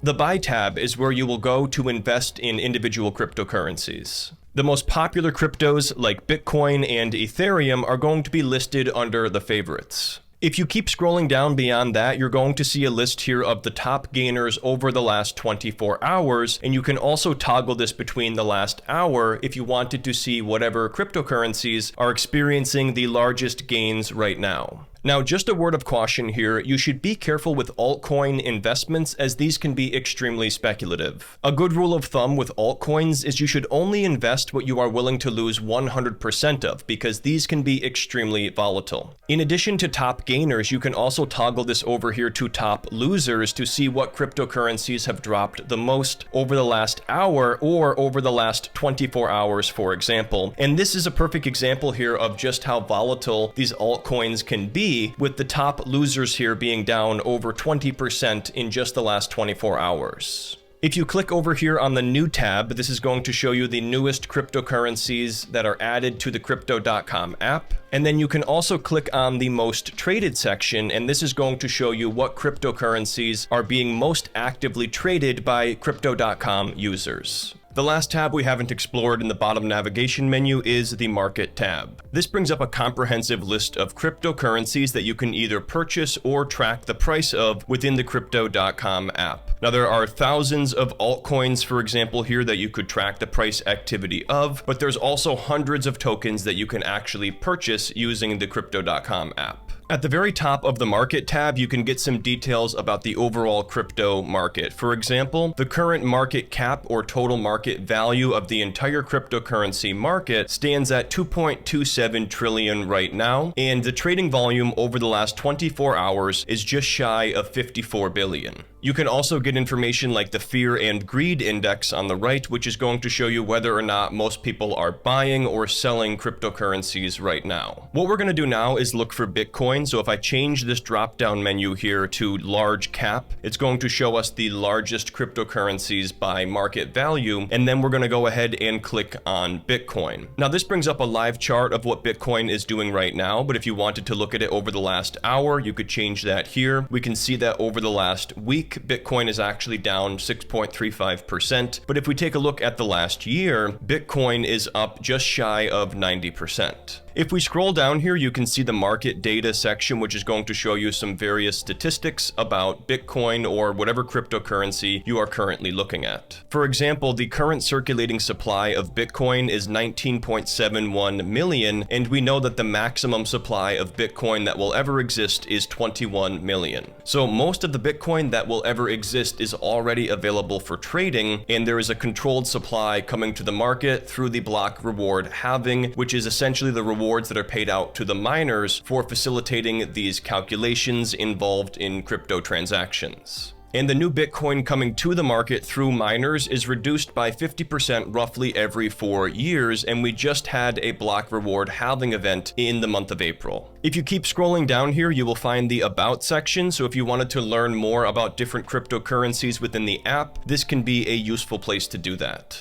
The Buy tab is where you will go to invest in individual cryptocurrencies. The most popular cryptos like Bitcoin and Ethereum are going to be listed under the favorites. If you keep scrolling down beyond that, you're going to see a list here of the top gainers over the last 24 hours, and you can also toggle this between the last hour if you wanted to see whatever cryptocurrencies are experiencing the largest gains right now. Now, just a word of caution here, you should be careful with altcoin investments as these can be extremely speculative. A good rule of thumb with altcoins is you should only invest what you are willing to lose 100% of, because these can be extremely volatile. In addition to top gainers, you can also toggle this over here to top losers to see what cryptocurrencies have dropped the most over the last hour or over the last 24 hours, for example. And this is a perfect example here of just how volatile these altcoins can be, with the top losers here being down over 20% in just the last 24 hours. If you click over here on the New tab, this is going to show you the newest cryptocurrencies that are added to the Crypto.com app. And then you can also click on the Most Traded section, and this is going to show you what cryptocurrencies are being most actively traded by Crypto.com users. The last tab we haven't explored in the bottom navigation menu is the Market tab. This brings up a comprehensive list of cryptocurrencies that you can either purchase or track the price of within the Crypto.com app. Now, there are thousands of altcoins, for example, here that you could track the price activity of, but there's also hundreds of tokens that you can actually purchase using the Crypto.com app. At the very top of the Market tab, you can get some details about the overall crypto market. For example, the current market cap or total market value of the entire cryptocurrency market stands at 2.27 trillion right now, and the trading volume over the last 24 hours is just shy of 54 billion. You can also get information like the Fear and Greed Index on the right, which is going to show you whether or not most people are buying or selling cryptocurrencies right now. What we're going to do now is look for Bitcoin. So if I change this drop-down menu here to large cap, it's going to show us the largest cryptocurrencies by market value, and then we're going to go ahead and click on Bitcoin. Now, this brings up a live chart of what Bitcoin is doing right now, but if you wanted to look at it over the last hour, you could change that here. We can see that over the last week, Bitcoin is actually down 6.35%, but if we take a look at the last year, Bitcoin is up just shy of 90%. If we scroll down here, you can see the market data section, which is going to show you some various statistics about Bitcoin or whatever cryptocurrency you are currently looking at. For example, the current circulating supply of Bitcoin is 19.71 million, and we know that the maximum supply of Bitcoin that will ever exist is 21 million. So most of the Bitcoin that will ever exist is already available for trading, and there is a controlled supply coming to the market through the block reward halving, which is essentially the rewards that are paid out to the miners for facilitating these calculations involved in crypto transactions. And the new Bitcoin coming to the market through miners is reduced by 50% roughly every 4 years, and we just had a block reward halving event in the month of April. If you keep scrolling down here, you will find the About section, so if you wanted to learn more about different cryptocurrencies within the app, this can be a useful place to do that.